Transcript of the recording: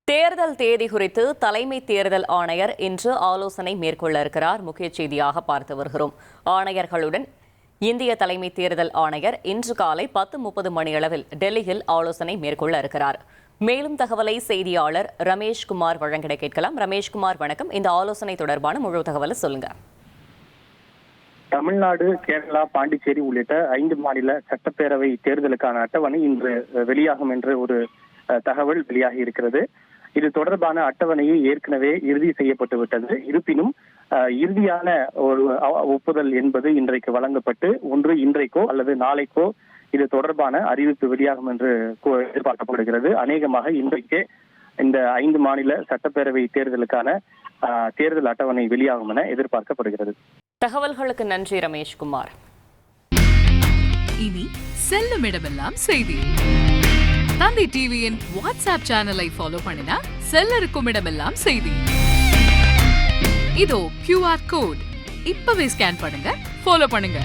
தேர்தல் தேதி குறித்து தலைமை தேர்தல் ஆணையர் இன்று ஆலோசனை மேற்கொள்ள இருக்கிறார். முக்கிய செய்தியாக பார்த்து வருகிறோம். ஆணையர்களுடன் இந்திய தலைமை தேர்தல் ஆணையர் இன்று காலை 10:30 மணியளவில் டெல்லியில் ஆலோசனை மேற்கொள்ள இருக்கிறார். மேலும் தகவலை செய்தியாளர் ரமேஷ்குமார் வழங்கிட கேட்கலாம். ரமேஷ்குமார், வணக்கம். இந்த ஆலோசனை தொடர்பான முழு தகவலை சொல்லுங்க. தமிழ்நாடு, கேரளா, பாண்டிச்சேரி உள்ளிட்ட 5 மாநில சட்டப்பேரவை தேர்தலுக்கான அட்டவணை இன்று வெளியாகும் என்று ஒரு தகவல் வெளியாகி இருக்கிறது. இது தொடர்பான அட்டவணையை ஏற்கனவே இறுதி செய்யப்பட்டு விட்டது. இருப்பினும் இறுதியான ஒரு ஒப்புதல் என்பது இன்றைக்கு வழங்கப்பட்டு ஒன்று இன்றைக்கோ அல்லது நாளைக்கோ இது தொடர்பான அறிவிப்பு வெளியாகும் என்று எதிர்பார்க்கப்படுகிறது. அநேகமாக இன்றைக்கே இந்த 5 மாநில சட்டப்பேரவை தேர்தலுக்கான தேர்தல் அட்டவணை வெளியாகும் என எதிர்பார்க்கப்படுகிறது. தகவல்களுக்கு நன்றி ரமேஷ்குமார். இனி செல்லும் இடமெல்லாம் செய்தி. தந்தை டிவியின் வாட்ஸ்அப் சேனலை ஃபாலோ பண்ணினா செல்லருக்கும் இடமெல்லாம் செய்தி. இதோ QR கோட் இப்பவே ஸ்கேன் பண்ணுங்க, ஃபாலோ பண்ணுங்க.